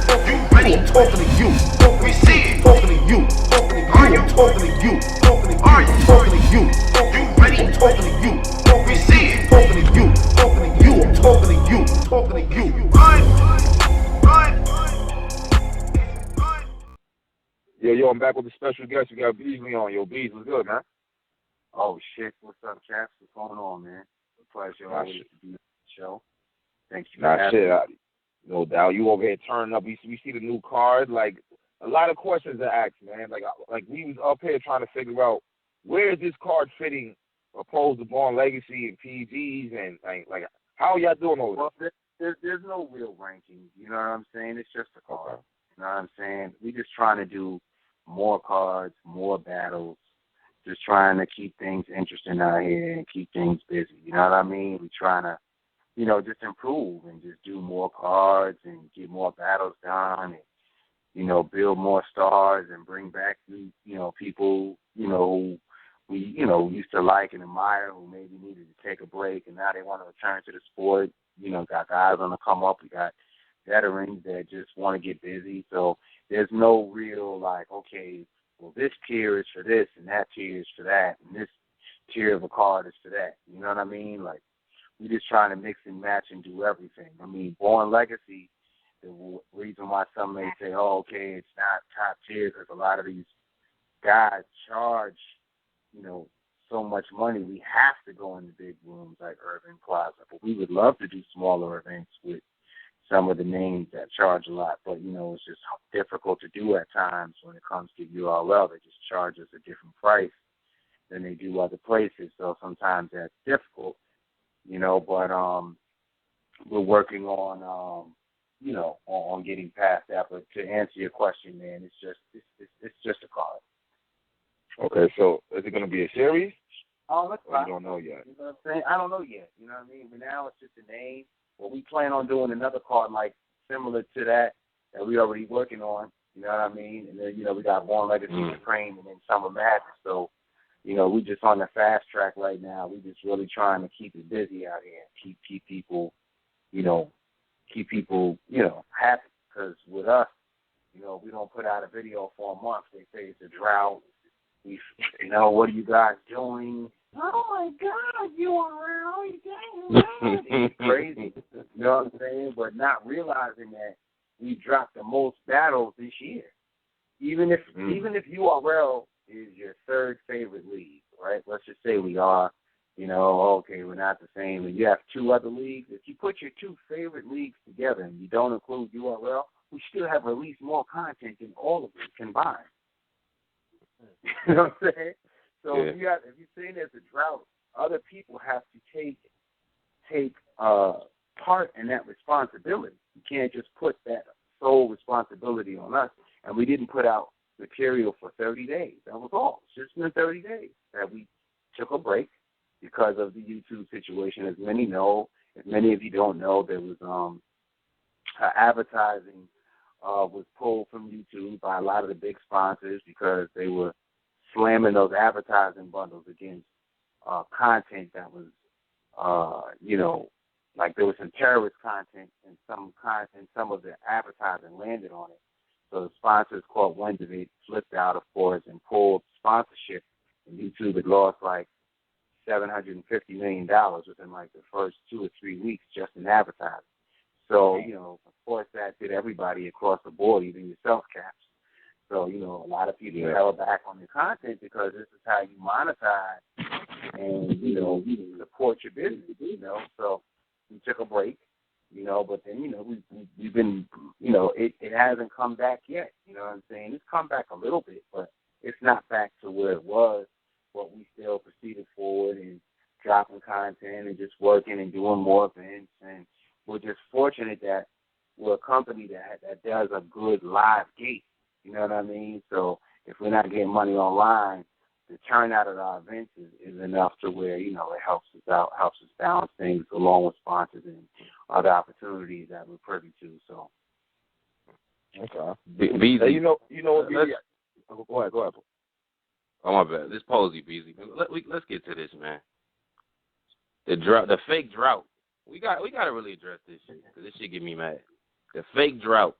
I'm talking to you. We see it. Talking to you. Are you talking to you? Are you talking to you? You ready? I'm talking to you. We see it. Talking to you. I'm talking to you. Talking to you. Run. Yo, I'm back with a special guest. We got Beasley on. Yo, Beasley, what's good, man? Oh shit, what's up, chaps? What's going on, man? It's a pleasure always to be on the show. Thank you. No doubt. You over here turning up. We see the new card. Like, a lot of questions to ask, man. Like we was up here trying to figure out where is this card fitting opposed to Born Legacy and PGs and like how are y'all doing over there? Well, there's no real rankings. You know what I'm saying? It's just a card. Okay. You know what I'm saying? We just trying to do more cards, more battles. Just trying to keep things interesting out here and keep things busy. You know what I mean? We're trying to, just improve and just do more cards and get more battles done and, build more stars and bring back new, people, who we, used to like and admire who maybe needed to take a break and now they want to return to the sport. Got guys on the come up. We got veterans that just want to get busy. So there's no real okay, well, this tier is for this, and that tier is for that, and this tier of a card is for that. You know what I mean? Like, we're just trying to mix and match and do everything. I mean, Born Legacy, the reason why some may say, oh, okay, it's not top tier because a lot of these guys charge, so much money. We have to go in the big rooms like Urban Plaza, but we would love to do smaller events with some of the names that charge a lot, but, it's just difficult to do at times when it comes to URL. They just charge us a different price than they do other places, so sometimes that's difficult, but we're working on, on getting past that. But to answer your question, man, it's just a card. Okay, so is it going to be a series? Oh, that's right. You don't know yet. You know what I'm saying? I don't know yet. You know what I mean? But now it's just a name. Well, we plan on doing another card similar to that we already working on. You know what I mean? And then, we got Born Legacy Supreme and then Summer Madness. So, we just on the fast track right now. We just really trying to keep it busy out here and keep people, happy. Because with us, we don't put out a video for a month. They say it's a drought. What are you guys doing? Oh my God, you are really dang. It's crazy. You know what I'm saying? But not realizing that we dropped the most battles this year. Even if URL is your third favorite league, right? Let's just say we are, okay, we're not the same, and you have two other leagues. If you put your two favorite leagues together and you don't include URL, we still have released more content than all of it combined. You know what I'm saying? So if you're saying there's a drought, other people have to take part in that responsibility. You can't just put that sole responsibility on us. And we didn't put out material for 30 days. That was all. It's just been 30 days that we took a break because of the YouTube situation. As many know, as many of you don't know, there was advertising was pulled from YouTube by a lot of the big sponsors because they were slamming those advertising bundles against content that was, there was some terrorist content and some of the advertising landed on it. So the sponsors caught wind of it, flipped out, of course, and pulled sponsorship. And YouTube had lost $750 million within the first 2 or 3 weeks just in advertising. So, of course, that did everybody across the board, even yourself, Caps. So, a lot of people held back on their content because this is how you monetize and, you support your business, So we took a break, but then, we've been, it hasn't come back yet. You know what I'm saying? It's come back a little bit, but it's not back to where it was, but we still proceeded forward and dropping content and just working and doing more events. And we're just fortunate that we're a company that does a good live gate. You know what I mean? So if we're not getting money online, the turnout at our events is enough to where, it helps us out, helps us balance things along with sponsors and other opportunities that we're privy to. So. Okay. Beasley. Go ahead. Oh, my bad. This Posey, Beasley. Let's get to this, man. The drought, the fake drought. We got to really address this shit because this shit get me mad. The fake drought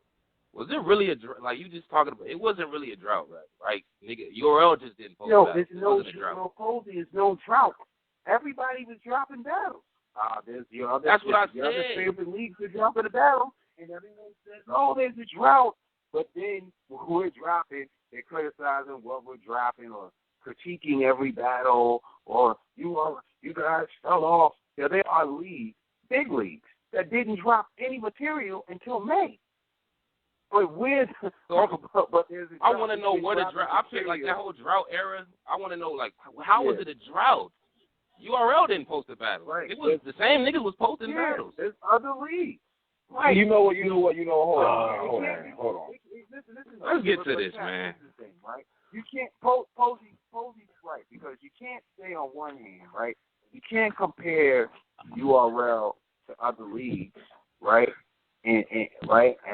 Was it really a drought? Like, you just talking about, it wasn't really a drought, right? Nigga, URL just didn't post Yo, battles. it's It wasn't a drought. no Posey, it's no drought. Everybody was dropping battles. There's your other, That's what I your other said. favorite leagues are dropping a battle, and everyone says, oh, there's a drought. But then when we're dropping, they're criticizing what we're dropping or critiquing every battle, or you guys fell off. Yeah, there are leagues, big leagues, that didn't drop any material until May. But there's I want to know where the drought. I feel like that whole drought era. I want to know, like, how was it a drought? URL didn't post a battle. Right. It was the same niggas was posting battles. There's other leagues. Right. You know what? Hold on. Listen, Let's get to this, man. Thing, right? You can't Posey's right, because you can't say on one hand, right? You can't compare URL to other leagues, right? And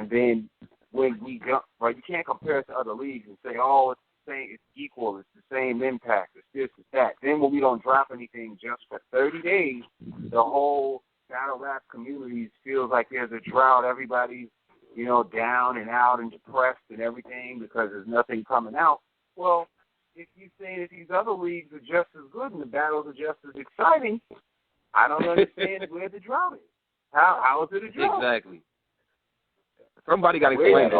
then when we jump, right, you can't compare it to other leagues and say, oh, it's the same, it's equal, it's the same impact, it's this, it's that. Then when we don't drop anything just for 30 days, the whole battle rap community feels like there's a drought. Everybody's, down and out and depressed and everything because there's nothing coming out. Well, if you say that these other leagues are just as good and the battles are just as exciting, I don't understand where the drought is. How is it a drought? Exactly. Somebody got to explain it.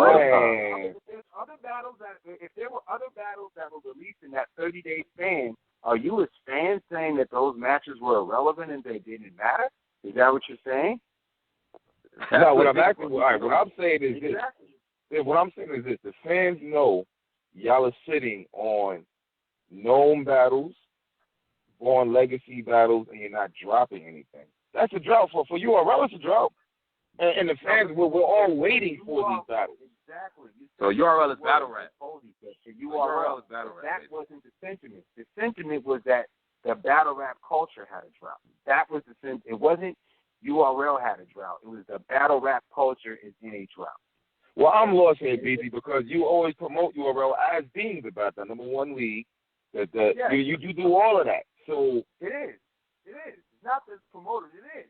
If there were other battles that were released in that 30-day span, are you as fans saying that those matches were irrelevant and they didn't matter? Is that what you're saying? No, what I'm saying is this. What I'm saying is this. The fans know y'all are sitting on known battles, born legacy battles, and you're not dropping anything. That's a drought. For URL, it's a drought. And the fans, we're all waiting for these battles. Exactly. So URL is battle rap. URL is battle rap. That wasn't the sentiment. The sentiment was that the battle rap culture had a drought. That was the sentiment. It wasn't URL had a drought. It was the battle rap culture is in a drought. Well, I'm lost here, BZ, because you always promote URL as being the number one league. You do all of that. So it is. It's not just promoted. It is.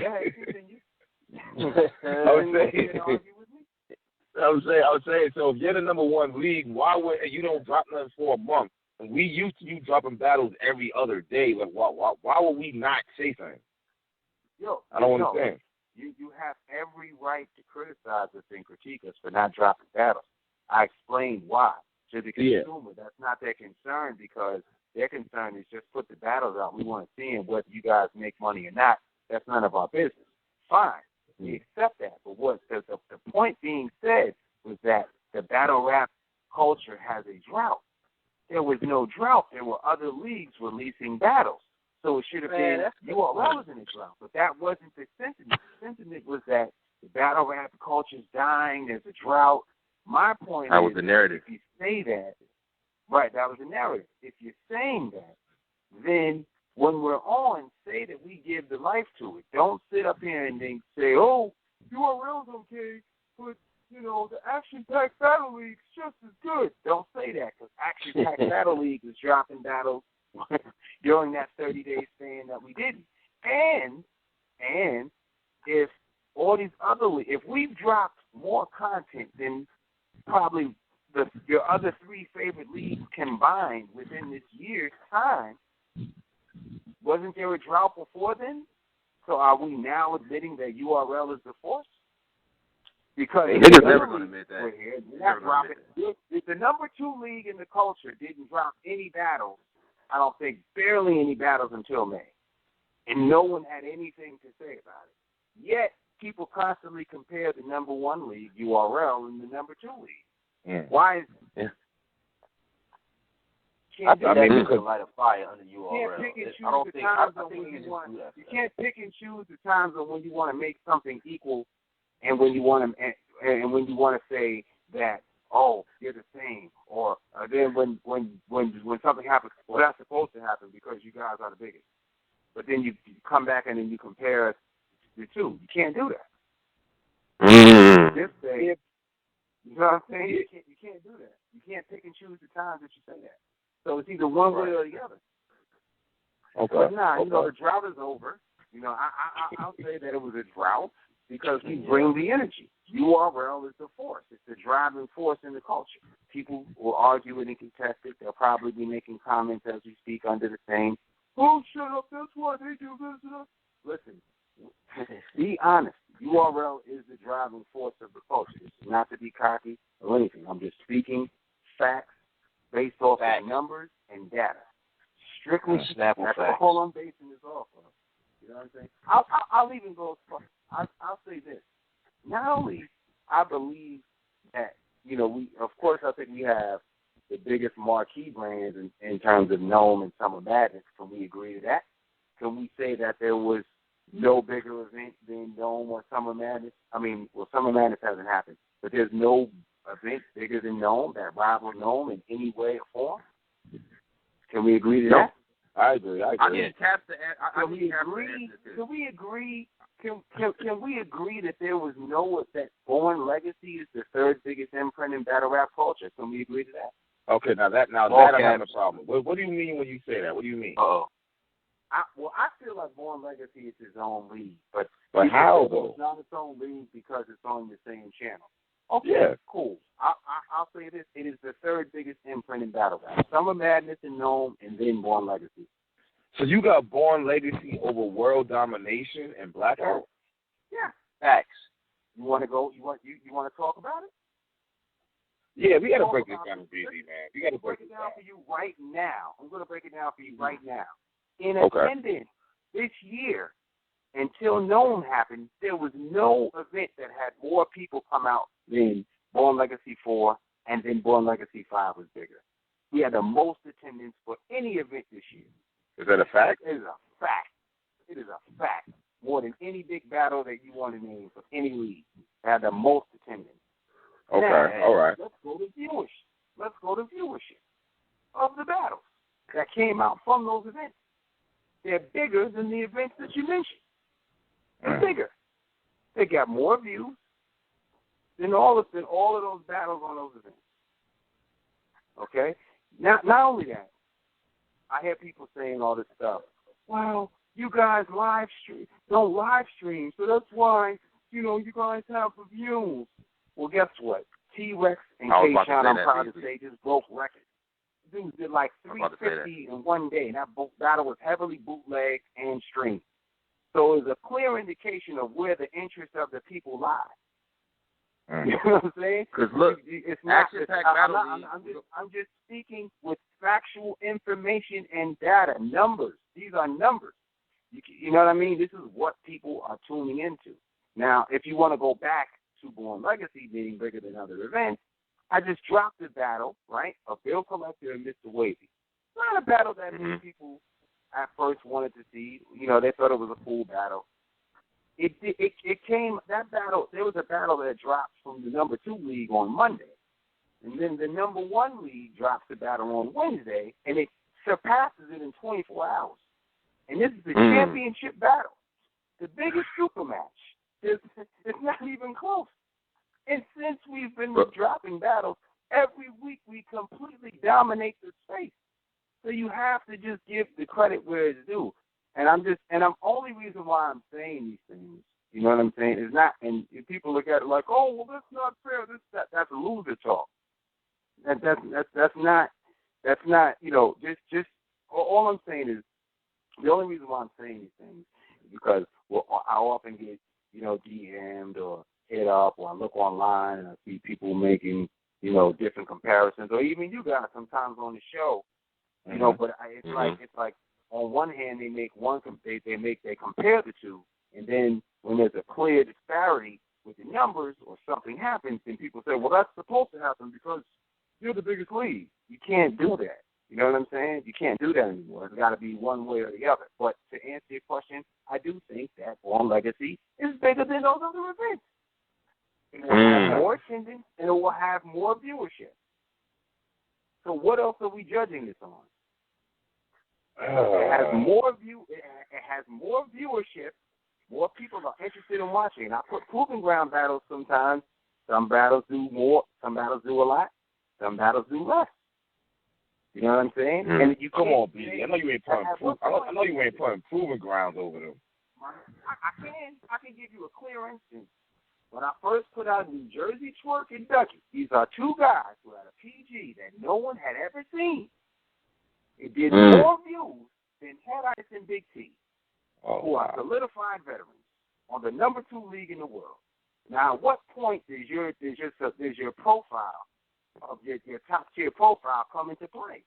Yeah, continue. I would say. So if you're the number one league, why would you don't drop nothing for a month? And we used to you dropping battles every other day. Like why would we not say something? I don't understand. You have every right to criticize us and critique us for not dropping battles. I explained why. To the consumer, that's not their concern, because their concern is just put the battles out. We want to see them, whether you guys make money or not. That's none of our business. Fine. We accept that. But what the point being said was that the battle rap culture has a drought. There was no drought. There were other leagues releasing battles. So it should have been URL was in a drought. But that wasn't the sentiment. The sentiment was that the battle rap culture's dying, there's a drought. My point was the narrative. If you say that, right, that was the narrative. If you're saying that, then when we're on, say that we give the life to it. Don't sit up here and then say, oh, URL's okay, but, the action-packed battle league's just as good. Don't say that, because action-packed battle league is dropping battles during that 30-day span that we didn't. And if all these other leagues, if we've dropped more content than probably your other three favorite leagues combined within this year's time, wasn't there a drought before then? So are we now admitting that URL is the force? Because niggas never going to admit that. If the number 2 league in the culture didn't drop any battles, I don't think barely any battles until May. And no one had anything to say about it. Yet, people constantly compare the number 1 league, URL, and the number 2 league. Yeah. Why is that? I think that could light a fire under URL. You can't pick and choose the times when you want to make something equal, and when you want to say that, oh, you're the same, or then when something happens, well, that's supposed to happen because you guys are the biggest. But then you come back and then you compare the two. You can't do that. This day, you know what I'm saying? You can't do that. You can't pick and choose the times that you say that. So it's either one way or the other. Okay. But the drought is over. I'll say that it was a drought. because we bring the energy. URL is the force. It's the driving force in the culture. People will argue it and contest it. They'll probably be making comments as we speak under the same, oh, shut up, that's why they do this. Listen, be honest. URL is the driving force of the culture. It's not to be cocky or anything. I'm just speaking facts based off of numbers and data. Strictly Snapple that's facts. all I'm basing this off of. You know what I'm saying? I'll even go as far. I'll say this. Not only I believe that, you know, I think we have the biggest marquee brands in terms of Gnome and Summer Madness. Can we agree to that? Can we say that there was no bigger event than Gnome or Summer Madness? I mean, well, Summer Madness hasn't happened, but there's no event bigger than Gnome that rival Gnome in any way or form? Can we agree to that? I agree. Can we agree that there was that Born Legacy is the third biggest imprint in battle rap culture? Can we agree to that? Okay, that I'm having a problem. What do you mean when you say that? What do you mean? I feel like Born Legacy is his own league, but how though? It's not its own league because it's on the same channel. Okay, yeah. Cool. I'll say this: it is the third biggest imprint in battle rap. Summer Madness and Gnome, and then Born Legacy. So you got Born Legacy over World Domination and Blackout? Yeah. Facts. You want to go? You want to talk about it? Yeah, we got to break this down, Beasley, man. We got to break it down for you right now. I'm going to break it down for you right now. In attendance this year, until Gnome happened, there was no event that had more people come out than Born Legacy 4, and then Born Legacy 5 was bigger. We had the most attendance for any event this year. Is that a fact? It is a fact. It is a fact. More than any big battle that you want to name for any league. They had the most attendance. Okay, now, all right. Let's go to viewership of the battles that came out from those events. They're bigger than the events that you mentioned. They're bigger. They got more views than all of those battles on those events. Okay? Not only that, I hear people saying all this stuff. Well, you guys don't live stream, so that's why, you guys have the views. Well, guess what? T-Rex and K-Shine, I'm proud to say, just broke records. Dudes did like 350 in one day. That battle was heavily bootlegged and streamed. So it's a clear indication of where the interest of the people lie. You know what I'm saying? Because look, it's not. I'm just speaking with factual information and data, numbers. These are numbers. You know what I mean? This is what people are tuning into. Now, if you want to go back to Born Legacy being bigger than other events, I just dropped the battle, right, of Bill Collector and Mr. Wavy. Not a battle that many people at first wanted to see. They thought it was a cool battle. It came, that battle, there was a battle that dropped from the number 2 league on Monday. And then the number 1 league drops the battle on Wednesday, and it surpasses it in 24 hours. And this is the championship battle, the biggest super match. It's not even close. And since we've been dropping battles, every week we completely dominate the space. So you have to just give the credit where it's due. And I'm only reason why I'm saying these things, you know what I'm saying, is not, and if people look at it like, oh, well, that's not fair, that's loser talk. That's not, just all I'm saying is, the only reason why I'm saying these things is because I often get, DM'd or hit up, or I look online and I see people making, different comparisons, or even you guys sometimes on the show, but it's like on one hand they make they compare the two, and then when there's a clear disparity with the numbers or something happens, then people say, well, that's supposed to happen because you're the biggest league. You can't do that. You know what I'm saying? You can't do that anymore. It's got to be one way or the other. But to answer your question, I do think that Born Legacy is bigger than those other events. It will have more attendance, and it will have more viewership. So what else are we judging this on? It has more viewership. More people are interested in watching. And I put proving ground battles sometimes. Some battles do more. Some battles do a lot. Some battles do less. You know what I'm saying? And you come on, BD. I know you ain't putting proving grounds over them. I can give you a clear instance. When I first put out New Jersey Twerk and Ducky, these are two guys who had a PG that no one had ever seen. It did more views than Head Ice and Big T, who are solidified veterans on the number 2 league in the world. Now, at what point does your profile of your top tier profile come into play?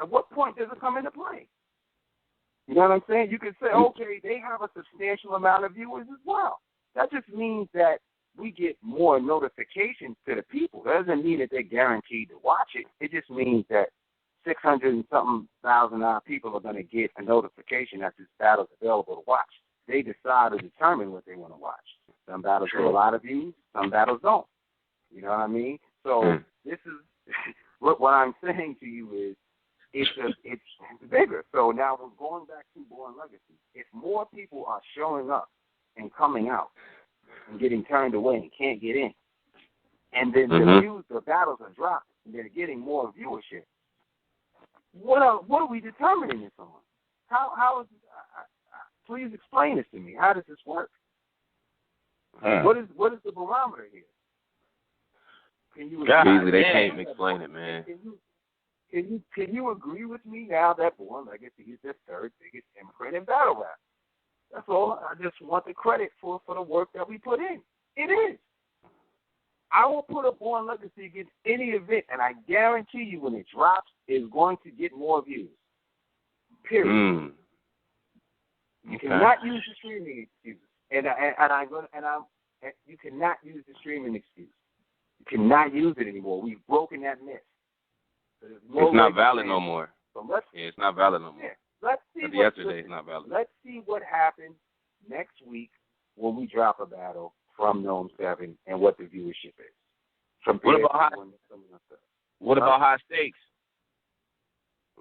At what point does it come into play? You know what I'm saying? You can say, okay, they have a substantial amount of viewers as well. That just means that we get more notifications to the people. That doesn't mean that they're guaranteed to watch it. It just means that 600 and something thousand odd people are going to get a notification that this battle's available to watch. They decide or determine what they want to watch. Some battles get a lot of views, some battles don't. You know what I mean? So this is what I'm saying to you is it's bigger. So now we're going back to Born Legacy. If more people are showing up and coming out and getting turned away and can't get in, and then the battles are dropping and they're getting more viewership, what are we determining this on? How is please explain this to me. How does this work? What is the barometer here? Can you Beasley, they can't explain it, man. Can you agree with me now that Born Legacy is the third biggest imprint in battle rap? That's all. I just want the credit for the work that we put in. It is. I will put a Born Legacy against any event, and I guarantee you when it drops, it's going to get more views. Period. You cannot use the streaming excuse. You cannot use the streaming excuse. You cannot use it anymore. We've broken that myth. So it's not valid no more. So it's not valid no more. Yeah, let's see. Yesterday, it's not valid. Let's see what happens next week when we drop a battle from Gnome 7 and what the viewership is. What about high stakes?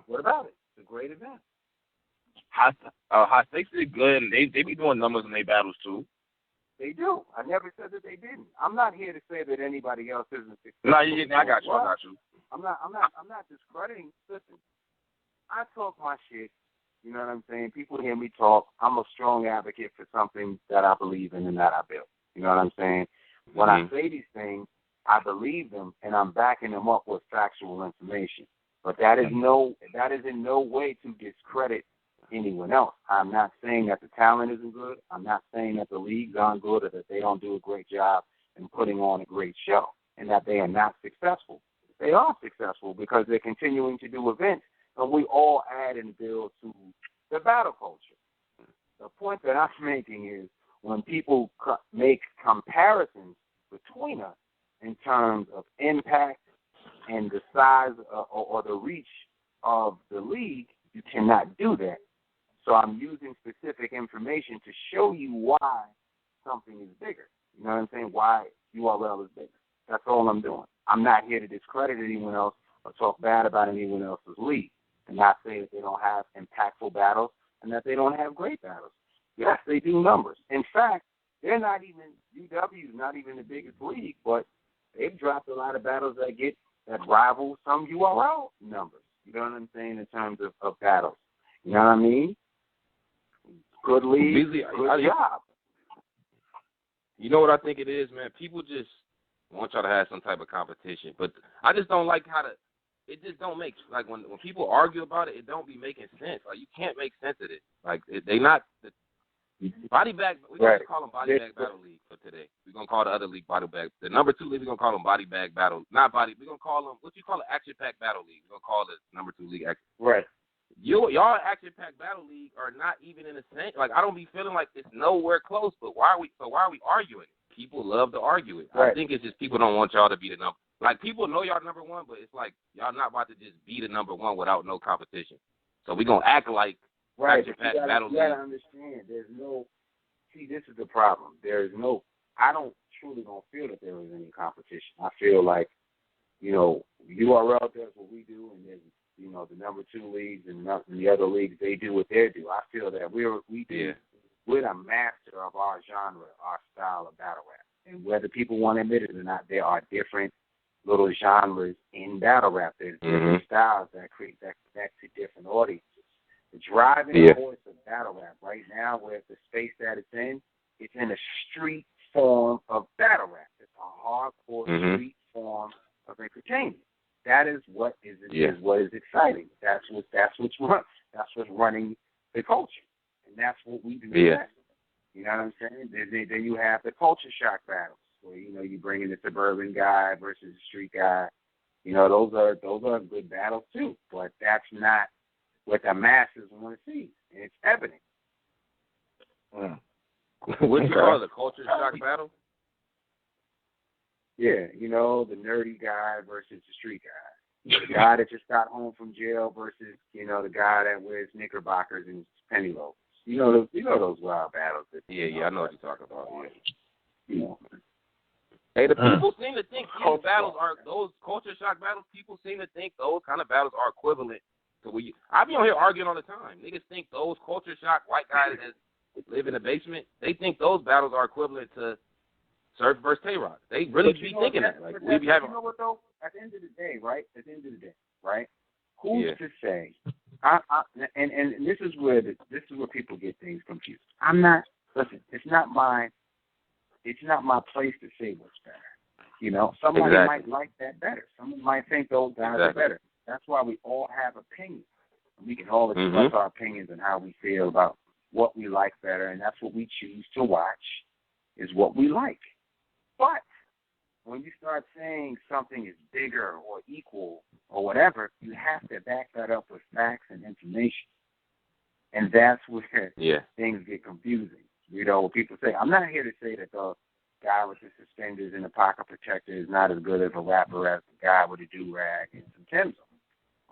What about it? It's a great event. High stakes is good, and they be doing numbers in their battles too. They do. I never said that they didn't. I'm not here to say that anybody else isn't successful. No, I got you. I'm not discrediting. Listen, I talk my shit. You know what I'm saying? People hear me talk. I'm a strong advocate for something that I believe in and that I built. You know what I'm saying? When I say these things, I believe them, and I'm backing them up with factual information. But that is in no way to discredit anyone else. I'm not saying that the talent isn't good. I'm not saying that the leagues aren't good or that they don't do a great job in putting on a great show and that they are not successful. They are successful because they're continuing to do events, and we all add and build to the battle culture. The point that I'm making is when people make comparisons between us in terms of impact and the size or the reach of the league, you cannot do that. So I'm using specific information to show you why something is bigger. You know what I'm saying? Why URL is bigger. That's all I'm doing. I'm not here to discredit anyone else or talk bad about anyone else's league and not say that they don't have impactful battles and that they don't have great battles. Yes, they do numbers. In fact, they're not even, UW is not even the biggest league, but they've dropped a lot of battles that rival some URL numbers. You know what I'm saying, in terms of battles. You know what I mean? Good league, Beasley, good job. You know what I think it is, man? People just want y'all to have some type of competition. But I just don't like it just don't make, like when people argue about it, it don't be making sense. Like, you can't make sense of it. Like, they not, body bag, we're going to call them body bag battle league for today. We're going to call the other league body bag. The number 2 league, we're going to call them body bag battle. Not body, we're going to call them, what you call it, action pack battle league. We're going to call the number 2 league action. Right. Y'all action pack battle league are not even in the same, like, I don't be feeling like it's nowhere close, but why are we arguing? People love to argue it. Right. I think it's just people don't want y'all to be the number. Like, people know y'all number 1, but it's like y'all not about to just be the number 1 without no competition. So we're going to act like action pack battle league. You got to understand, this is the problem. I don't feel that there is any competition. I feel like, URL does what we do, and then, the number 2 leagues and the other leagues, they do what they do. I feel that we're the master of our genre, our style of battle rap. And whether people want to admit it or not, there are different little genres in battle rap. There's different styles that connect to different audiences. The driving force of battle rap right now, where the space that it's in a street form of battle rap. It's a hardcore street form of entertainment. That is what is exciting. That's what's running the culture, and that's what we do best. You know what I'm saying? Then you have the culture shock battles, where you bring in the suburban guy versus the street guy. Those are good battles too, but that's not what the masses want to see, and it's evident. What you call it, the culture shock battle? Yeah, the nerdy guy versus the street guy. The guy that just got home from jail versus, the guy that wears knickerbockers and penny loafers. You know those wild battles. I know what you're talking about. Yeah. Hey, the people seem to think those culture shock battles. People seem to think those kind of battles are equivalent to I be on here arguing all the time. Niggas think those culture shock white guys that live in the basement. They think those battles are equivalent to Surf versus Tay-Rock. They really be thinking that. Like we be having. You know what though? At the end of the day, right? Who's to say? And this is where people get things confused. It's not my place to say what's better. Somebody might like that better. Someone might think those guys are better. That's why we all have opinions. We can all express our opinions and how we feel about what we like better, and that's what we choose to watch is what we like. But when you start saying something is bigger or equal or whatever, you have to back that up with facts and information. And that's where things get confusing. When people say, I'm not here to say that the guy with the suspenders and the pocket protector is not as good of a rapper as the guy with a do-rag and some Tim's on.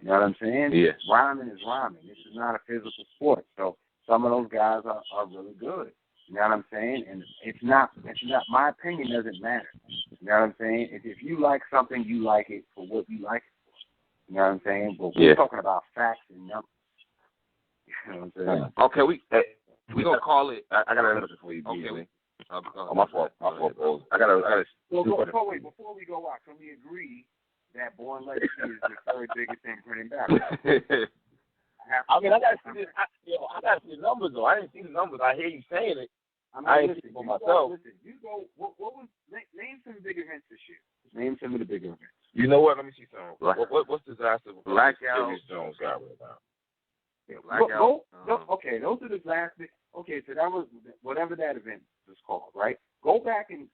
You know what I'm saying? Yes. Rhyming is rhyming. This is not a physical sport. So some of those guys are really good. You know what I'm saying? And it's not my opinion doesn't matter. You know what I'm saying? If you like something, you like it for what you like it for. You know what I'm saying? But we're talking about facts and numbers. You know what I'm saying? Okay, we gonna call it. I got another for you, okay. Beasley. My fault. I got before we go out, can we agree that Born Legacy is the third biggest thing printing battle? I gotta see this. I gotta see the numbers though. I didn't see the numbers. I hear you saying it. I ain't see it for myself. Name some big events this year. Name some of the big events. You know what? Let me see something. What's disaster? Blackout. Jones got right now. Blackout. Okay, those are the last. Okay, so that was whatever that event was called, right? Go back and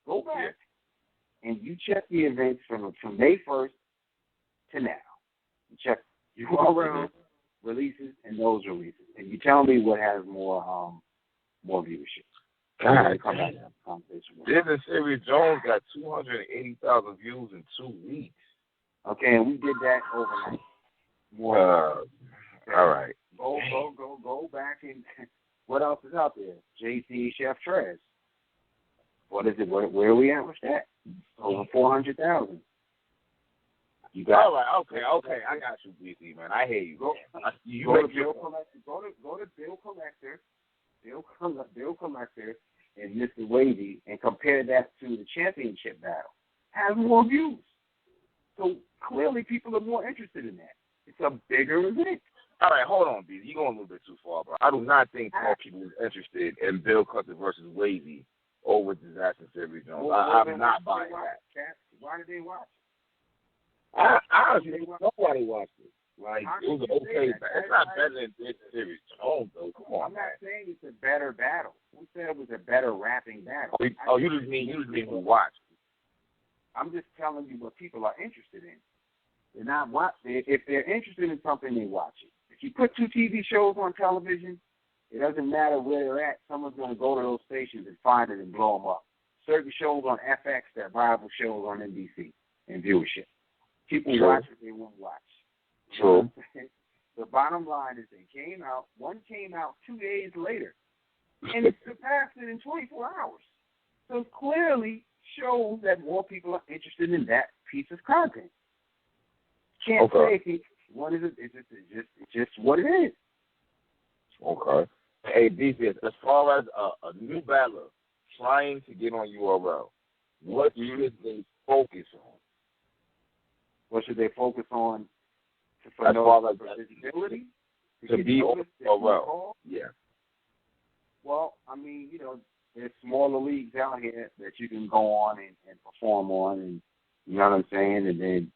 you check the events from May 1st to now. You check URL releases and those releases, and you tell me what has more viewership. God, come back to that conversation. Disney Series Jones got 280,000 views in 2 weeks. Okay, and we did that overnight. All right. Go back and what else is out there? JC Chef Trez. What is it? Where are we at with that? Over 400,000. You got all right. Okay. I got you, BC, man. I hear you. Go to Bill Collector. Go to Bill Collector. Bill Collector and Mr. Wavy, and compare that to the championship battle. Has more views. So clearly, people are more interested in that. It's a bigger event. All right, hold on, B. You're going a little bit too far, bro. I do not think more people are interested in Bill Collector versus Wavy over Disaster Series Jones. I'm not buying that. Why did they watch? Honestly, nobody watched it. Like, it was okay. It's not better than this series. Oh, come on. I'm not saying it's a better battle. Who said it was a better rapping battle? You just mean who watched. I'm just telling you what people are interested in. They're not if they're interested in something, they watch it. If you put 2 TV shows on television, it doesn't matter where they're at. Someone's going to go to those stations and find it and blow them up. Certain shows on FX that rival shows on NBC and viewership. People watch what they want to watch. True. The bottom line is one came out 2 days later, and it surpassed it in 24 hours. So it clearly shows that more people are interested in that piece of content. Can't say what is it. It's just what it is. Okay. Hey, DC, as far as a new battler trying to get on URL, what should they focus on? What should they focus on? For visibility? To be well. Yeah. Well, I mean, there's smaller leagues out here that you can go on and perform on, and you know what I'm saying? And then,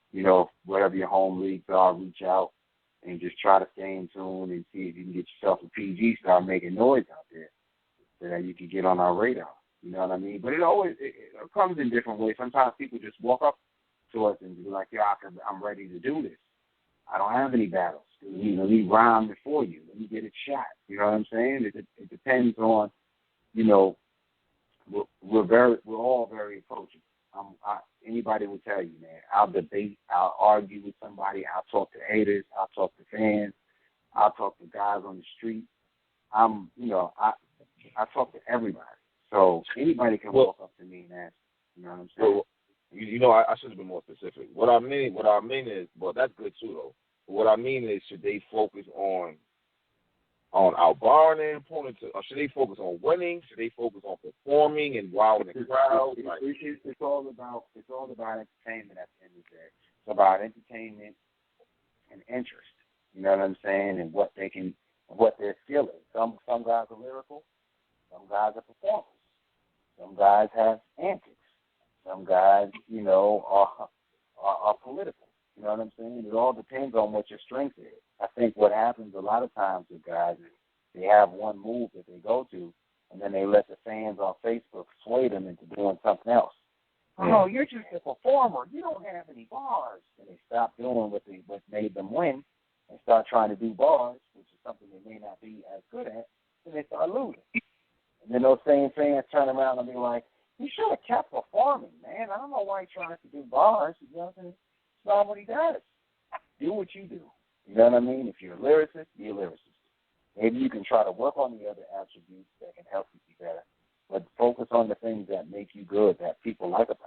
whatever your home leagues are, reach out and just try to stay in tune and see if you can get yourself a PG, start making noise out there so that you can get on our radar. You know what I mean? But it comes in different ways. Sometimes people just walk up to us and be like, I'm ready to do this. I don't have any battles. Let me rhyme before you. Let me get it shot. You know what I'm saying? It depends on, we're all very approachable. Anybody will tell you, man. I'll debate. I'll argue with somebody. I'll talk to haters. I'll talk to fans. I'll talk to guys on the street. I talk to everybody. So anybody can walk up to me and ask. You know what I'm saying? Well, I should have been more specific. What I mean is, well, that's good too, though. But what I mean is, should they focus on outbarring their opponent, or should they focus on winning? Should they focus on performing and wowing the crowd? It's all about entertainment at the end of the day. It's about entertainment and interest. You know what I'm saying? And what their skill is. Some guys are lyrical. Some guys are performers. Some guys have antics. Some guys, are political. You know what I'm saying? It all depends on what your strength is. I think what happens a lot of times with guys is they have one move that they go to, and then they let the fans on Facebook sway them into doing something else. Oh, you're just a performer. You don't have any bars. And they stop doing what made them win and start trying to do bars, which is something they may not be as good at, and they start losing. And then those same fans turn around and be like, you should have kept performing, man. I don't know why he tries to do bars. He doesn't. It's not what he does. Do what you do. You know what I mean? If you're a lyricist, be a lyricist. Maybe you can try to work on the other attributes that can help you be better, but focus on the things that make you good, that people like about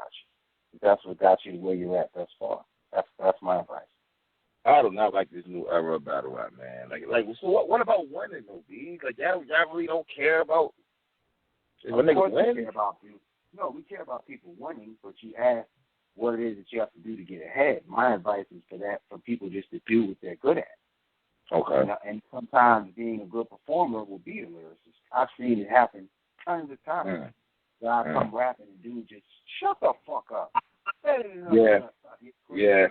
you. That's what got you to where you're at thus far. That's my advice. I do not like this new era of battle rap, man. So what about winning, though, B? Like, y'all really don't care about when niggas win? We care about you. No, we care about people winning, but you ask what it is that you have to do to get ahead. My advice is for people just to do what they're good at. Okay. And sometimes being a good performer will be a lyricist. I've seen it happen tons of times. Guys come rapping and dude just shut the fuck up. Yeah.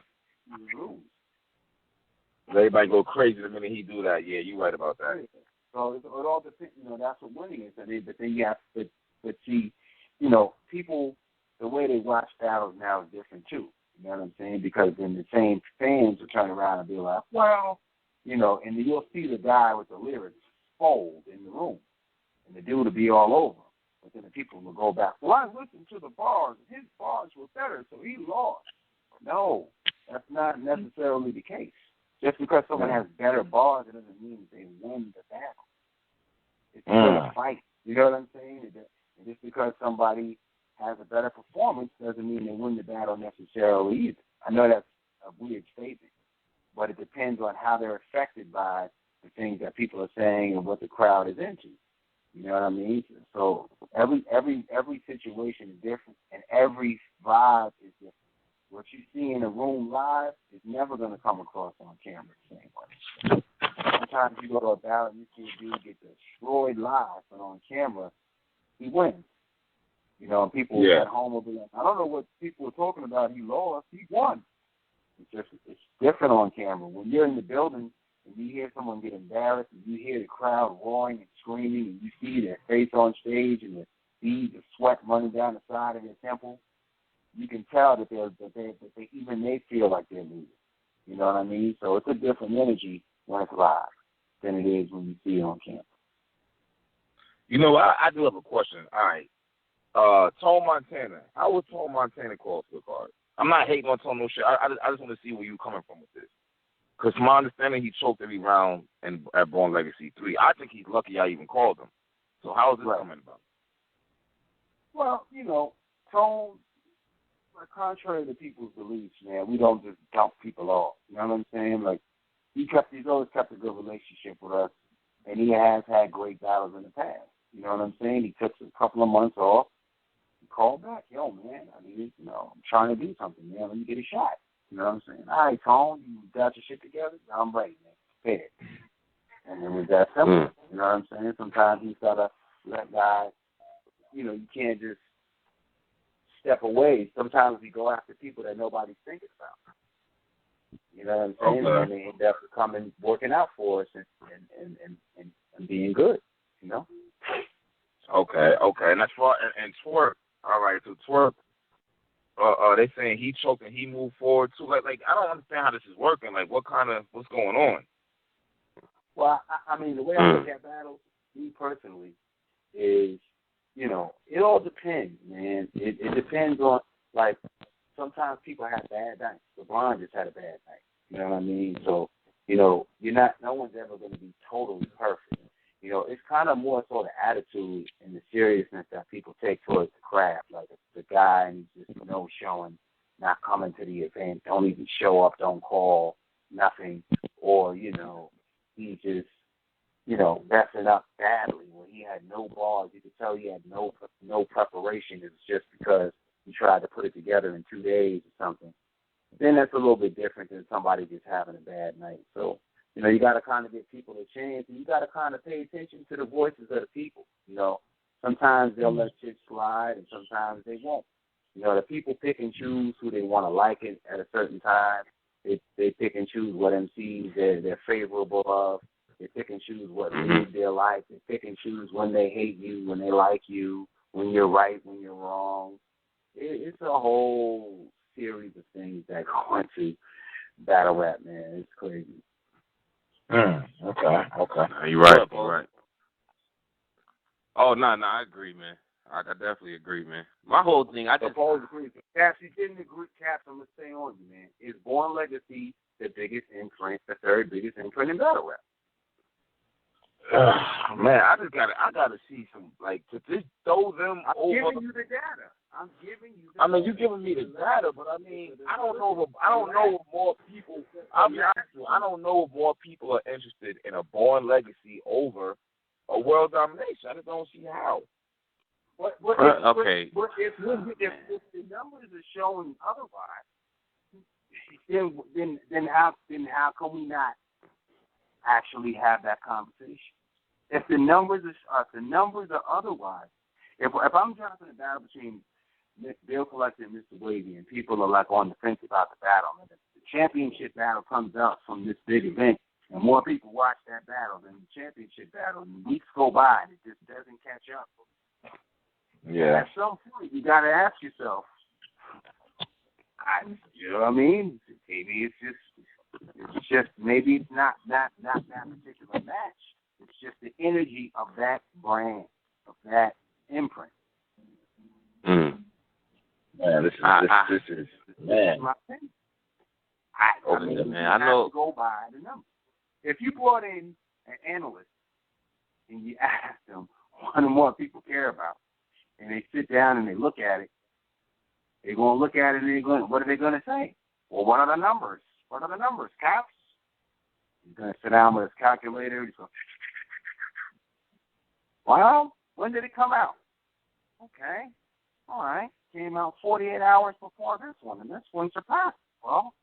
Everybody go crazy the minute he do that. Yeah, you're right about that. So it all depends. That's what winning is. But then you have to, but see, people, the way they watch battles now is different too. You know what I'm saying? Because then the same fans will turn around and be like, well, and then you'll see the guy with the lyrics fold in the room, and the dude will be all over. But then the people will go back, well, I listened to the bars, and his bars were better, so he lost. No, that's not necessarily the case. Just because someone has better bars, it doesn't mean that they win the battle. It's still a fight. You know what I'm saying? And just because somebody has a better performance doesn't mean they win the battle necessarily either. I know that's a weird statement, but it depends on how they're affected by the things that people are saying and what the crowd is into. You know what I mean? So every situation is different, and every vibe is different. What you see in a room live is never going to come across on camera the same way. Sometimes you go to a battle and you see a dude get destroyed live, but on camera, he wins. And people at home will be like, I don't know what people were talking about. He lost. He won. It's different on camera. When you're in the building and you hear someone get embarrassed and you hear the crowd roaring and screaming and you see their face on stage and the beads of sweat running down the side of their temple, you can tell that they feel like they're losing. You know what I mean? So it's a different energy when it's live than it is when you see it on camera. I do have a question. All right. Tone Montana. How was Tone Montana called to the card? I'm not hating on Tone no shit. I just want to see where you coming from with this. Because from my understanding, he choked every round at Born Legacy 3. I think he's lucky I even called him. So how is this coming about? Well, Tone, contrary to people's beliefs, man, we don't just dump people off. You know what I'm saying? Like, he's always kept a good relationship with us, and he has had great battles in the past. You know what I'm saying? He took a couple of months off. He called back, yo, man, I'm trying to do something, man. Let me get a shot. You know what I'm saying? All right, Tone, you got your shit together? I'm ready, man. Prepared. And it was that simple. You know what I'm saying? Sometimes you gotta let guys, you can't just step away. Sometimes we go after people that nobody's thinking about. You know what I'm saying? Okay. And they end up working out for us and being good, Okay. And that's far and Twerk. All right, so Twerk. They saying he choked and he moved forward too. Like I don't understand how this is working. Like what's going on? Well, I mean, the way I look at battles, me personally, is, it all depends, man. It depends on, like, sometimes people have bad nights. LeBron just had a bad night. You know what I mean? So, no one's ever going to be totally perfect. It's kind of more so the attitude and the seriousness that people take towards the craft. Like, the guy and he's just no showing, not coming to the event, don't even show up, don't call, nothing, or, he just, messing up badly when he had no balls. You could tell he had no preparation. It was just because he tried to put it together in 2 days or something. Then that's a little bit different than somebody just having a bad night. So, you got to kind of give people a chance, and you got to kind of pay attention to the voices of the people. Sometimes they'll let shit slide, and sometimes they won't. The people pick and choose who they want to like it at a certain time. They pick and choose what MCs they're favorable of. They pick and choose what league they like. They pick and choose when they hate you, when they like you, when you're right, when you're wrong. It's a whole series of things that go into battle rap, man. It's crazy. Okay. You're right. You're right. Oh, no, I agree, man. I definitely agree, man. My whole thing, I just... Caps, you didn't agree, Caps, I'm going to stay on you, man. Is Born Legacy the biggest imprint, the third biggest imprint in battle rap? Man, I gotta see some, like, to just throw them I'm over. giving you the data. You're giving me the data, but I mean, I don't know if more people. I'll be honest with you, I don't know if more people are interested in a Born Legacy over a world domination. I just don't see how. But okay. But if the numbers are showing otherwise, then how can we not actually have that conversation? If the numbers are otherwise, if I'm dropping a battle between Bill Collector and Mr. Wavy, and people are like on the fence about the battle, and the championship battle comes up from this big event, and more people watch that battle than the championship battle, and weeks go by and it just doesn't catch up. Yeah. At some point, you got to ask yourself, you know what I mean? Maybe it's just maybe it's not that particular match. It's just the energy of that brand, of that imprint. Man, this is man. I know. To go by the numbers. If you brought in an analyst and you asked them what and what people care about, and they sit down and they look at it, they're going to look at it and what are they going to say? Well, what are the numbers? What are the numbers, Caps? He's going to sit down with his calculator. He's going, well, when did it come out? Okay. All right. Came out 48 hours before this one, and this one surpassed. Well,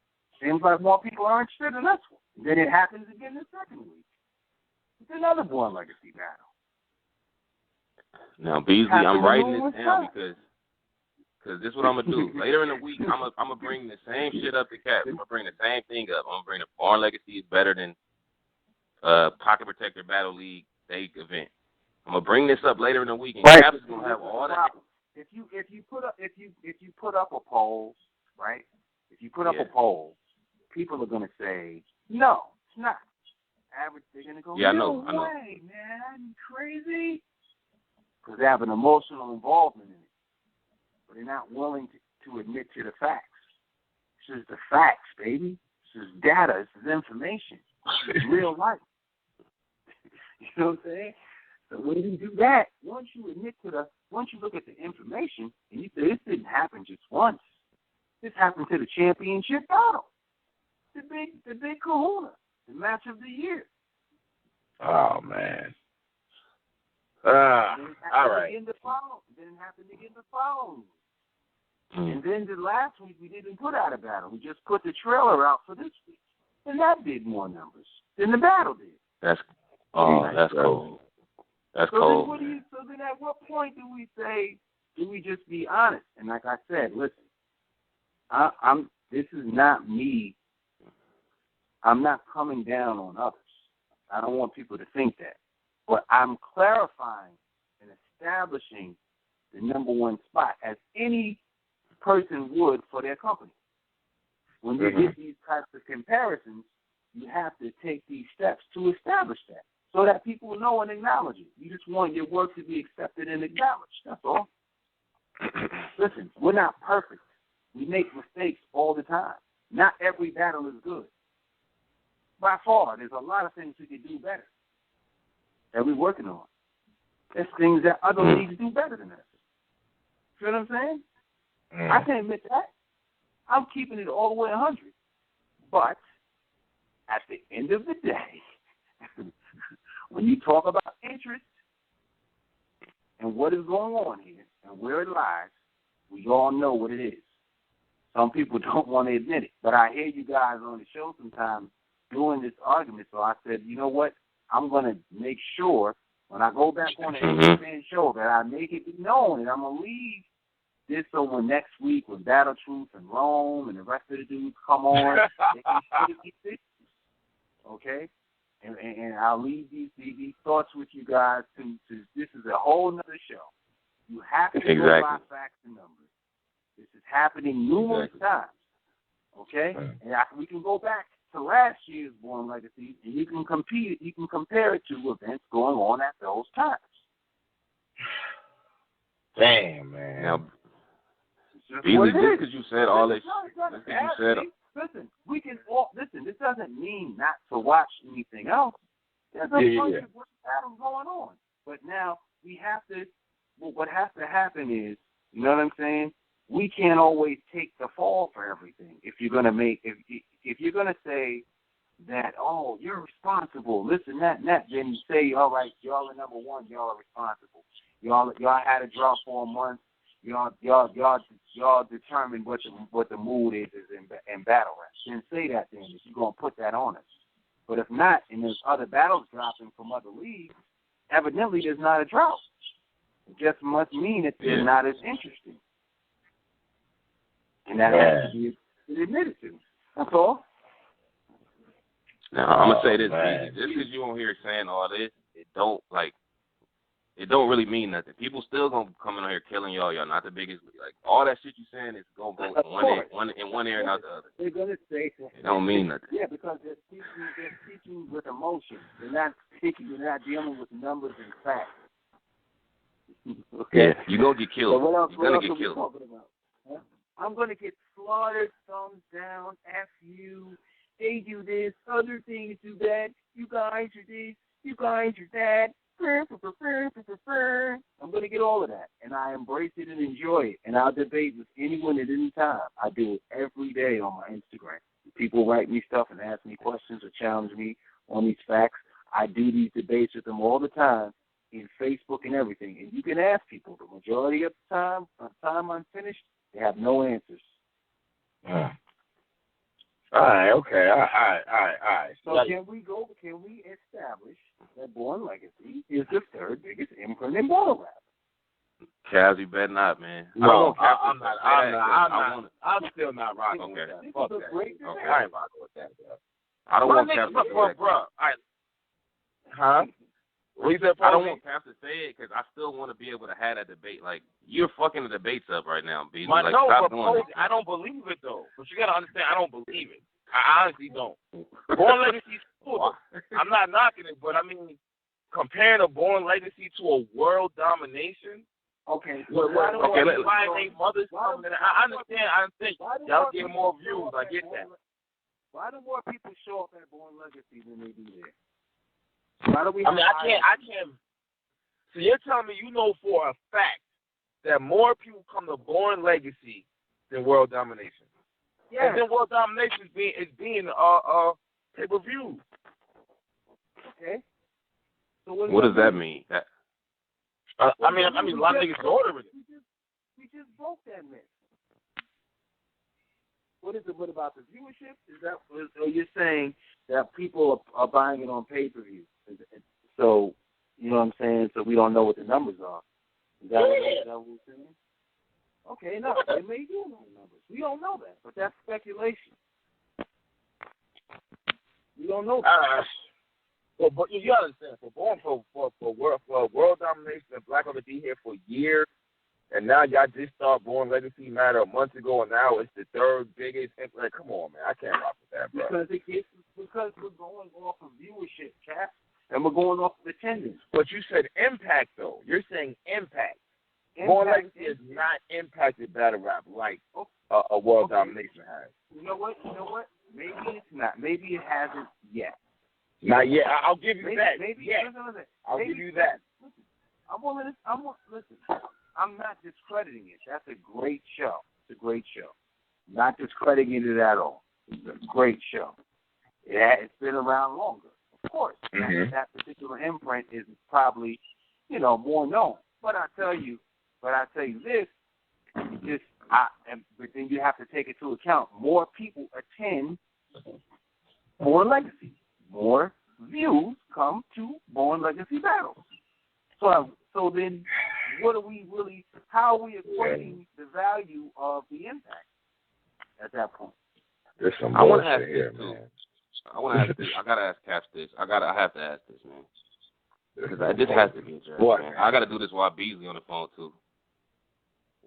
seems like more people are interested in this one. And then it happens again the second week. It's another Born Legacy battle. Now, Beasley, I'm writing this down because this is what I'm going to do. Later in the week, I'm going to bring the same shit up to Cap. I'm going to bring the same thing up. I'm going to bring the Born Legacy is better than Pocket Protector Battle League Day event. I'm going to bring this up later in the week, and Cap is going to have all that. If you put up a poll, right? If you put up a poll, people are going to say, no, it's not. Average, they're going to go, yeah, no I know. way, man, you crazy? Because they have an emotional involvement in it. But they're not willing to admit to the facts. This is the facts, baby. This is data. This is information. This is real life. You know what I'm saying? So when you do that, once you look at the information, and you say, this didn't happen just once. This happened to the championship battle. The big kahuna. The match of the year. Oh, man. All right. Then it happened again the following week. And then the last week, we didn't put out a battle. We just put the trailer out for this week. And that did more numbers than the battle did. Oh, that's cool. That's cool. So then at what point do we just be honest? And like I said, listen, this is not me. I'm not coming down on others. I don't want people to think that. But I'm clarifying and establishing the number one spot as any person would for their company. When you get these types of comparisons, you have to take these steps to establish that so that people know and acknowledge it. You just want your work to be accepted and acknowledged. That's all. Listen, we're not perfect. We make mistakes all the time. Not every battle is good. By far, there's a lot of things we can do better that we're working on. There's things that other leagues do better than us. You know what I'm saying? I can admit that. I'm keeping it all the way 100. But at the end of the day, when you talk about interest and what is going on here and where it lies, we all know what it is. Some people don't want to admit it. But I hear you guys on the show sometimes doing this argument, so I said, you know what? I'm going to make sure when I go back on the Angryfan show that I make it known, and I'm going to leave this so when next week when Battle Truth and Rome and the rest of the dudes come on, they can get this. Okay? And I'll leave these thoughts with you guys to this is a whole nother show. You have to go by facts and numbers. This is happening numerous times. Okay? And we can go back to last year's Born Legacy, and you can compare it to events going on at those times. Damn, man. Now, Beasley, just because you said all this, listen, we can all listen. This doesn't mean not to watch anything else. There's a bunch of battles going on, but now we have to. What has to happen is, you know what I'm saying? We can't always take the fall for everything. If you're gonna if you're gonna say that, oh, you're responsible, listen, that, then you say, all right, y'all are number one, y'all are responsible. Y'all had a drought for a month. Y'all determine what the mood is in battle rap. Then say that then if you're gonna put that on us. But if not, and there's other battles dropping from other leagues, evidently there's not a drought. It just must mean that they're not as interesting. And that has to be admitted to. That's all. Now, I'm going to say this, Beasley. Just because you won't hear saying all this, it don't really mean nothing. People still going to come in here killing y'all. Y'all not the biggest. Like, all that shit you saying is going to go in one ear and out the other. They're going to say it don't mean nothing. Yeah, because they're speaking with emotion. They're not dealing with numbers and facts. Okay. Yeah, you're going to get killed. So you're going to get killed. Huh? I'm going to get slaughtered, thumbs down, F you, they do this, other things do that, you guys are this, you guys are that, I'm going to get all of that, and I embrace it and enjoy it, and I'll debate with anyone at any time. I do it every day on my Instagram. People write me stuff and ask me questions or challenge me on these facts. I do these debates with them all the time in Facebook and everything, and you can ask people. The majority of the time, by the time I'm finished, they have no answers. All right, okay, all right. So can we establish that Born Legacy is the third biggest imprint in battle rap? Kaz, you better not, man. No, I'm still not rocking with that. Fuck that. Okay. I ain't rocking with that, bro. I don't want Kaz to say that. Bro, huh? What you said, I don't want Cap to say it because I still want to be able to have that debate. Like, you're fucking the debates up right now, B. Like, stop doing it. I don't believe it, though. But you got to understand, I don't believe it. I honestly don't. Born Legacy is cool. I'm not knocking it, but I mean, comparing a Born Legacy to a world domination. Okay. Their mothers coming in. I understand. I think y'all get more views. I get that. Why do more people show up at Born Legacy than they do there? I can't. So you're telling me you know for a fact that more people come to Born Legacy than World Domination? Yeah. And then World Domination is being pay-per-view. Okay. So what does that mean? I mean, a lot of niggas ordering it. We just broke that myth. What is it? What about the viewership? Are you saying that people are buying it on pay-per-view? So, you know what I'm saying? So we don't know what the numbers are. Is that what we're saying? Okay, no, they may do know the numbers. We don't know that, but that's speculation. We don't know that. But you gotta understand, for world domination and Black on the D here for years, and now y'all just start Born Legacy Matter a month ago, and now it's the third biggest. Like, come on, man, I can't rock with that, bro. Because we're going off of viewership, Cap, and we're going off of attendance. But you said impact, though. You're saying impact. Born Legacy is not impacted battle rap like a world domination has. You know what? Maybe it's not. Maybe it hasn't yet. Not yet. I'll give you that. Maybe. Yes. I'll give you that. Listen. I'm not discrediting it. That's a great show. It's a great show. Not discrediting it at all. It's a great show. It's been around longer, of course. Mm-hmm. That particular imprint is probably, more known. But I tell you this. But then you have to take into account more people attend Born Legacy. More views come to Born Legacy battles. So then, how are we equating the value of the impact at that point? There's some I want to bullshit ask here, this too. man. I want to ask this. I gotta ask Caps this. I have to ask this, man. Because this has to be addressed, man. I gotta do this while Beasley on the phone too.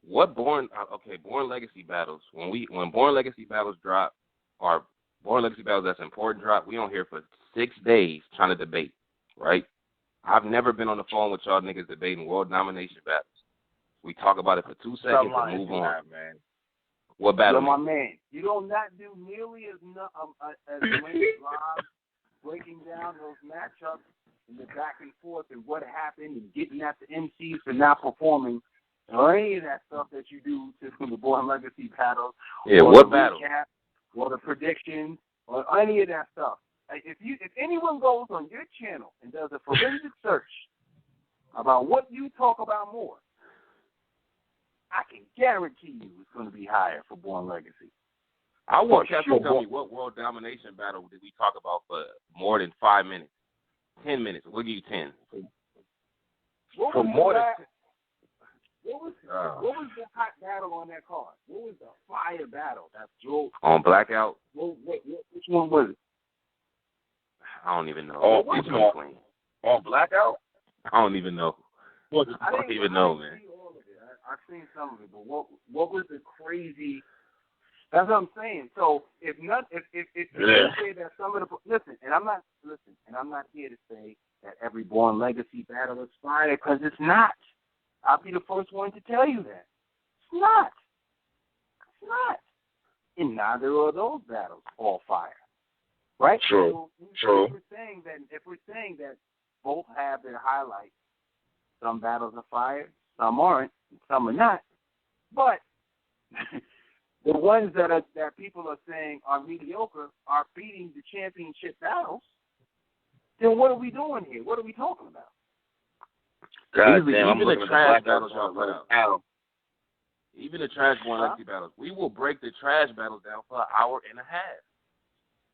What Born Legacy battles, when Born Legacy battles drop, or Born Legacy battles that's important drop, we don't hear for 6 days trying to debate, right? I've never been on the phone with y'all niggas debating world domination battles. We talk about it for 2 seconds and move on. Man. What battle? My man, you don't not do nearly as many live breaking down those matchups and the back and forth and what happened and getting at the MCs for not performing or any of that stuff that you do to the Born Legacy battles. Yeah, or what the battle? Recap, or the predictions or any of that stuff. Like if anyone goes on your channel and does a forensic search about what you talk about more, I can guarantee you it's going to be higher for Born Legacy. I want Cap to tell me what world domination battle did we talk about for more than 5 minutes, 10 minutes. We'll give you 10. What was the hot battle on that card? What was the fire battle that drove On Blackout? Which one was it? I don't even know. On Blackout? I don't even know. I don't even know, man. I've seen some of it, but what was the crazy? That's what I'm saying. So if you say that some of the I'm not here to say that every Born Legacy battle is fire because it's not. I'll be the first one to tell you that it's not. It's not. And neither are those battles all fire, right? True. So if we're saying that both have their highlights, some battles are fire, some aren't, some are not. But the ones that people are saying are mediocre are beating the championship battles. Then what are we doing here? What are we talking about? God Even damn, I'm the looking at trash the battles y'all put out. Even the trash Born Legacy battles. We will break the trash battles down for an hour and a half.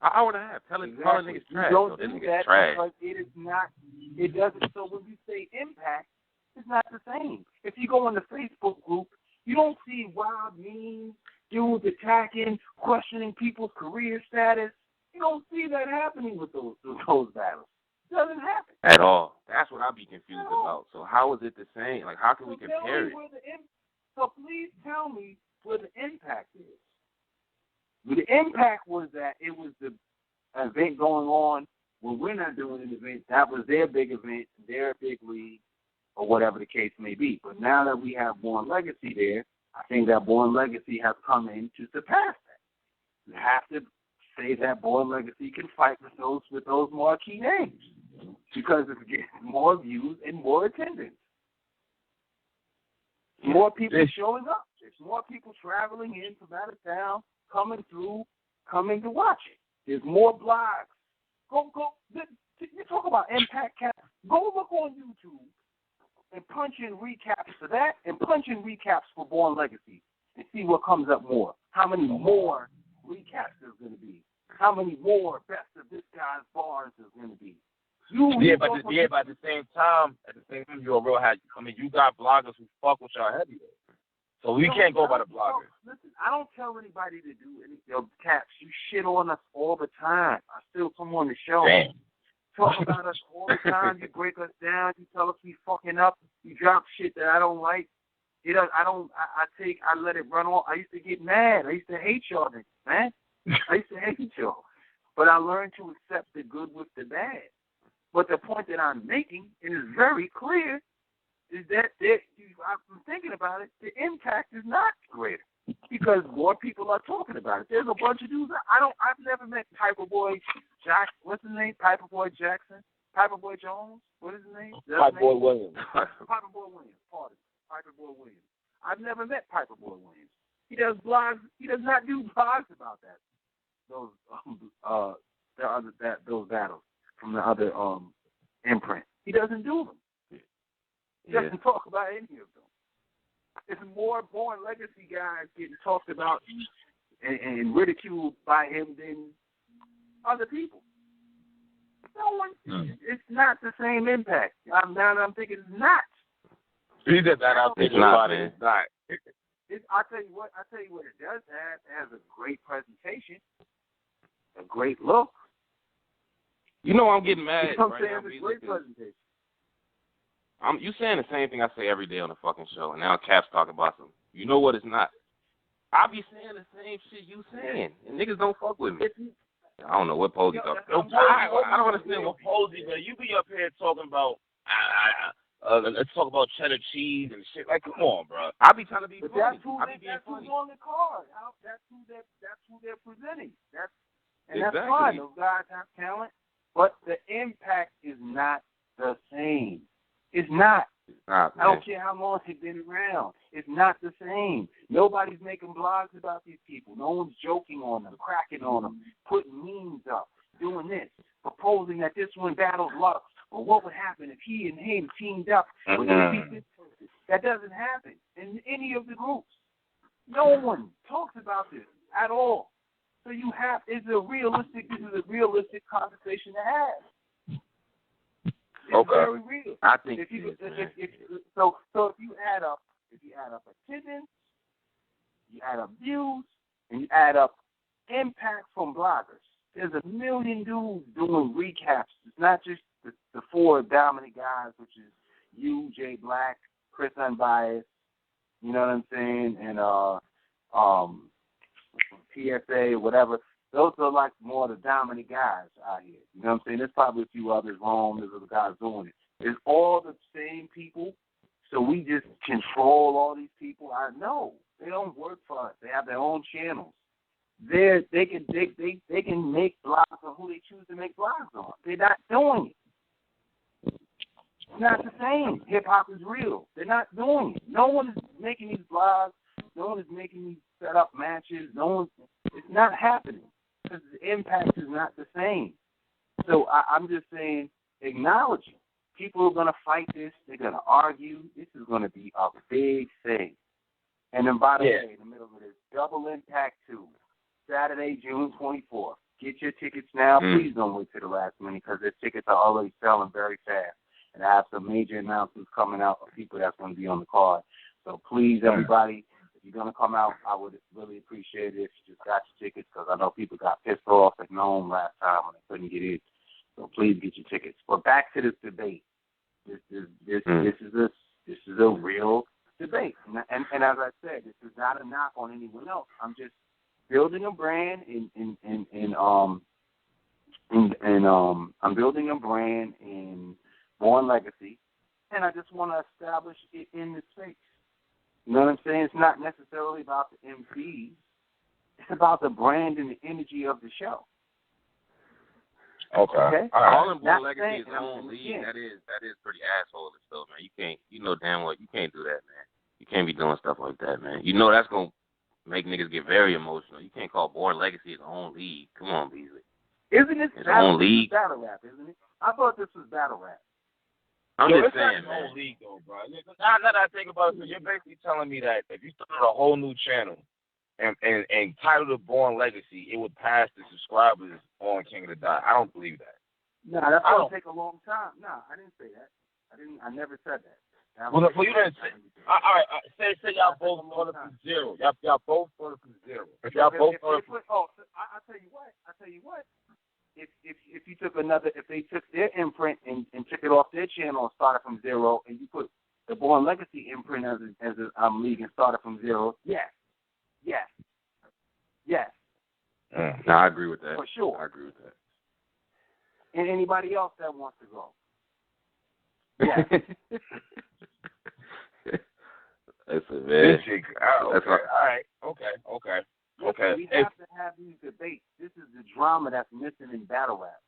An hour and a half. Calling niggas trash. Don't so do niggas that trash. because it is not. It doesn't. So when you say impact, it's not the same. If you go in the Facebook group, you don't see wild memes, dudes attacking, questioning people's career status. You don't see that happening with those battles. It doesn't happen At all. That's what I be confused about. So how is it the same? Like, how can we compare it? So please tell me where the impact is. The impact was that it was the event going on when we're not doing an event. That was their big event, their big league, or whatever the case may be. But now that we have Born Legacy there, I think that Born Legacy has come in to surpass that. You have to say that Born Legacy can fight with those marquee names because it's getting more views and more attendance. More people showing up. There's more people traveling in from out of town, coming to watch it. There's more blogs. Go. You talk about impact cap. Go look on YouTube and punch in recaps for that and punch in recaps for Born Legacy and see what comes up more. How many more recaps there's going to be? How many more best of this guy's bars there's going to be? But at the same time, you're a real hat. I mean, you got bloggers who fuck with y'all heavy. So we can't go by the bloggers. Listen, I don't tell anybody to do anything. Caps, you shit on us all the time. I still come on the show. Damn. Talk about us all the time. You break us down. You tell us we fucking up. You drop shit that I don't like. I let it run off. I used to get mad. I used to hate y'all, man. I used to hate y'all. But I learned to accept the good with the bad. But the point that I'm making, and it's very clear, is that I'm thinking about it, the impact is not greater because more people are talking about it. There's a bunch of dudes. I've never met Piperboy Jack. What's his name? Piperboy Jackson? Piperboy Jones? What is his name? Piperboy Williams. Piperboy Williams. Pardon. Piperboy Williams. I've never met Piperboy Williams. He does blogs. He does not do blogs about that. Those battles from the other imprint. He doesn't do them. He doesn't talk about any of them. It's more Born Legacy guys getting talked about and ridiculed by him than other people. No one. It's not the same impact. I'm thinking it's not. He did that out there. It's not, man. It's not. I tell you what it does have. It has a great presentation, a great look. You know I'm getting mad You know right what now. I'm saying? It's a great presentation. You saying the same thing I say every day on the fucking show, and now Caps talking about some. You know what? It's not. I be saying the same shit you saying, and niggas don't fuck with me. I don't know what Posey talking about. I don't understand what Posey, but you be up here talking about. Let's talk about cheddar cheese and shit. Like, come on, bro. I be trying to be funny. That's who's on the card. That's who they're presenting. That's fine. Those guys have talent, but the impact is not the same. It's not. I don't care how long they've been around. It's not the same. Nobody's making blogs about these people. No one's joking on them, cracking on them, putting memes up, doing this, proposing that this one battles Lux. Or what would happen if he and him teamed up? Would they beat this person? That doesn't happen in any of the groups. No one talks about this at all. So this is a realistic conversation to have. It's very real. I think if you add up attendance, you add up views, and you add up impact from bloggers, there's a million dudes doing recaps. It's not just the four dominant guys, which is you, Jay Black, Chris Unbiased, you know what I'm saying, and PSA, whatever. Those are like more of the dominant guys out here. You know what I'm saying? There's probably a few others, Rome, there's other guys doing it. It's all the same people, so we just control all these people. I know they don't work for us. They have their own channels. They can make blogs on who they choose to make blogs on. They're not doing it. It's not the same. Hip-hop is real. They're not doing it. No one is making these blogs. No one is making these set-up matches. It's not happening because the impact is not the same. So I'm just saying, acknowledge it. People are going to fight this. They're going to argue. This is going to be a big thing. And then, by the way, in the middle of this, Double Impact 2, Saturday, June 24th. Get your tickets now. Please don't wait till the last minute because the tickets are already selling very fast. And I have some major announcements coming out for people that's going to be on the card. So please, everybody, if you're going to come out, I would really appreciate it if you just got your tickets because I know people got pissed off at Nome last time when they couldn't get in. So please get your tickets. But back to this debate. This is a real debate. And as I said, this is not a knock on anyone else. I'm just building a brand I'm building a brand in Born Legacy, and I just want to establish it in the space. You know what I'm saying? It's not necessarily about the MCs. It's about the brand and the energy of the show. Okay. Calling Born Legacy his own league, that is pretty asshole stuff, man. You know damn well you can't do that, man. You can't be doing stuff like that, man. You know that's gonna make niggas get very emotional. You can't call Born Legacy his own league. Come on, Beasley. Isn't it his own league? Battle rap, isn't it? I thought this was battle rap. I'm just saying, man. It's not league though, bro. Now that I think about it, so you're basically telling me that if you started a whole new channel and titled it Born Legacy, it would pass the subscribers on King of the Dot. I don't believe that. Nah, that's gonna take a long time. Nah, I didn't say that. I never said that. Well, you didn't say. All right. Say y'all both started from zero. Y'all both started from zero. Y'all both started from. I tell you what. If you took if they took their imprint and took it off their channel and started from zero, and you put the Born Legacy imprint as a league and started from zero, yes. No, I agree with that. For sure. I agree with that. And anybody else that wants to go. Yeah. Listen, man. Okay. All right. Okay. We have to have these debates. This is the drama that's missing in battle rap.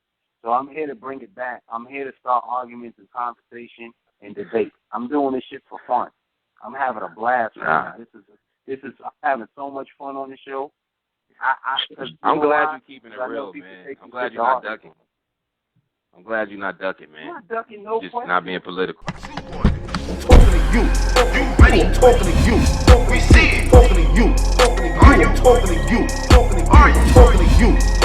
So I'm here to bring it back. I'm here to start arguments and conversation and debate. I'm doing this shit for fun. I'm having a blast right now. This is I'm having so much fun on the show. I'm glad you're keeping it real, man. I'm glad you're not ducking. I'm glad you're not ducking, man. I'm not ducking, no Just question. not being political. Talking to you. You ready? I'm talking to you. We see it. Talking to you. Talking to you. I'm talking to you. Talking to you. I'm talking to you.